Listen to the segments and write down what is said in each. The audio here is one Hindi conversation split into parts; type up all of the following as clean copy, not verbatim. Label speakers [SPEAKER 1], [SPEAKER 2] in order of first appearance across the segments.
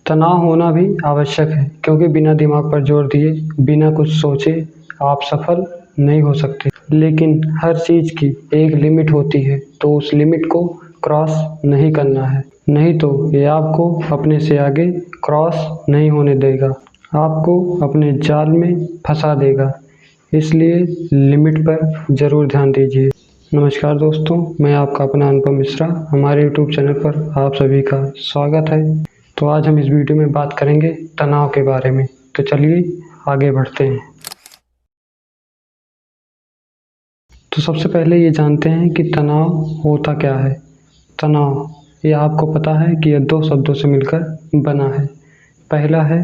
[SPEAKER 1] तनाव होना भी आवश्यक है क्योंकि बिना दिमाग पर जोर दिए, बिना कुछ सोचे आप सफल नहीं हो सकते। लेकिन हर चीज़ की एक लिमिट होती है, तो उस लिमिट को क्रॉस नहीं करना है, नहीं तो ये आपको अपने से आगे क्रॉस नहीं होने देगा, आपको अपने जाल में फंसा देगा। इसलिए लिमिट पर ज़रूर ध्यान दीजिए। नमस्कार दोस्तों, मैं आपका अपना अनुपम मिश्रा। हमारे यूट्यूब चैनल पर आप सभी का स्वागत है। तो आज हम इस वीडियो में बात करेंगे तनाव के बारे में। तो चलिए आगे बढ़ते हैं। तो सबसे पहले ये जानते हैं कि तनाव होता क्या है। तनाव, ये आपको पता है कि यह दो शब्दों से मिलकर बना है। पहला है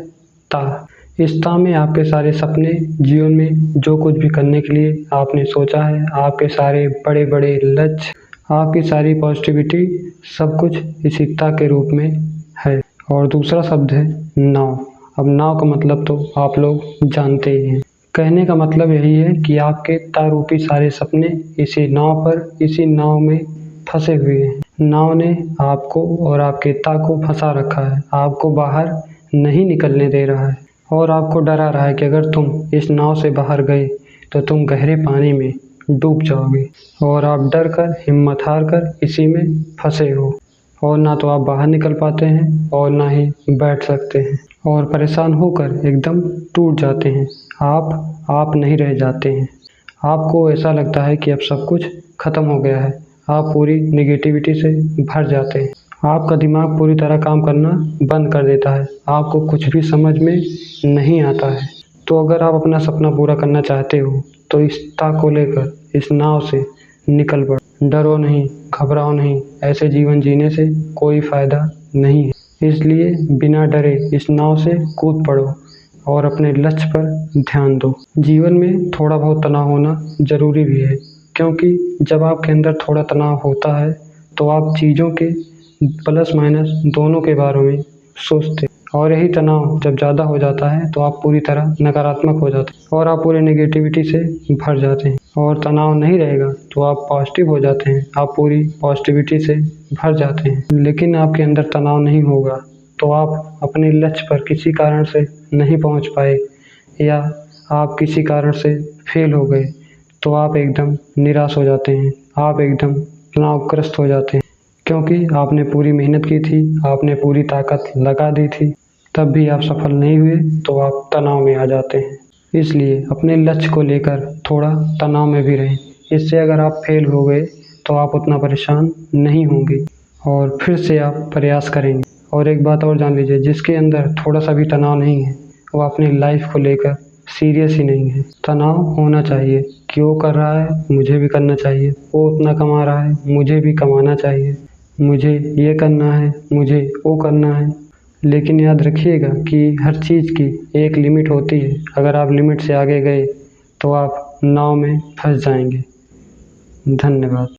[SPEAKER 1] ता। इस ता में आपके सारे सपने, जीवन में जो कुछ भी करने के लिए आपने सोचा है, आपके सारे बड़े बड़े लक्ष्य, आपकी सारी पॉजिटिविटी, सब कुछ इसी ता के रूप में है। और दूसरा शब्द है नाव। अब नाव का मतलब तो आप लोग जानते ही हैं। कहने का मतलब यही है कि आपके ता रूपी सारे सपने इसी नाव पर, इसी नाव में फंसे हुए हैं। नाव ने आपको और आपके ता को फंसा रखा है, आपको बाहर नहीं निकलने दे रहा है और आपको डरा रहा है कि अगर तुम इस नाव से बाहर गए तो तुम गहरे पानी में डूब जाओगे। और आप डर कर, हिम्मत हार कर इसी में फंसे हो और ना तो आप बाहर निकल पाते हैं और ना ही बैठ सकते हैं और परेशान होकर एकदम टूट जाते हैं। आप नहीं रह जाते हैं। आपको ऐसा लगता है कि अब सब कुछ खत्म हो गया है। आप पूरी नेगेटिविटी से भर जाते हैं। आपका दिमाग पूरी तरह काम करना बंद कर देता है। आपको कुछ भी समझ में नहीं आता है। तो अगर आप अपना सपना पूरा करना चाहते हो तो इस ता को लेकर इस नाव से निकल पड़ो। डरो नहीं, घबराओ नहीं। ऐसे जीवन जीने से कोई फ़ायदा नहीं है। इसलिए बिना डरे इस नाव से कूद पड़ो और अपने लक्ष्य पर ध्यान दो। जीवन में थोड़ा बहुत तनाव होना ज़रूरी भी है, क्योंकि जब आपके अंदर थोड़ा तनाव होता है तो आप चीज़ों के प्लस माइनस दोनों के बारे में सोचते हैं। और यही तनाव जब ज़्यादा हो जाता है तो आप पूरी तरह नकारात्मक हो जाते हैं और आप पूरे नेगेटिविटी से भर जाते हैं। और तनाव नहीं रहेगा तो आप पॉजिटिव हो जाते हैं, आप पूरी पॉजिटिविटी से भर जाते हैं। लेकिन आपके अंदर तनाव नहीं होगा तो आप अपने लक्ष्य पर किसी कारण से नहीं पहुंच पाए या आप किसी कारण से फेल हो गए तो आप एकदम निराश हो जाते हैं, आप एकदम तनावग्रस्त हो जाते हैं, क्योंकि आपने पूरी मेहनत की थी, आपने पूरी ताकत लगा दी थी, तब भी आप सफल नहीं हुए तो आप तनाव में आ जाते हैं। इसलिए अपने लक्ष्य को लेकर थोड़ा तनाव में भी रहें। इससे अगर आप फेल हो गए तो आप उतना परेशान नहीं होंगे और फिर से आप प्रयास करेंगे। और एक बात और जान लीजिए, जिसके अंदर थोड़ा सा भी तनाव नहीं है वो अपनी लाइफ को लेकर सीरियस ही नहीं है। तनाव होना चाहिए कि वो कर रहा है, मुझे भी करना चाहिए, वो उतना कमा रहा है, मुझे भी कमाना चाहिए, मुझे ये करना है, मुझे वो करना है। लेकिन याद रखिएगा कि हर चीज़ की एक लिमिट होती है। अगर आप लिमिट से आगे गए तो आप नाव में फंस जाएंगे। धन्यवाद।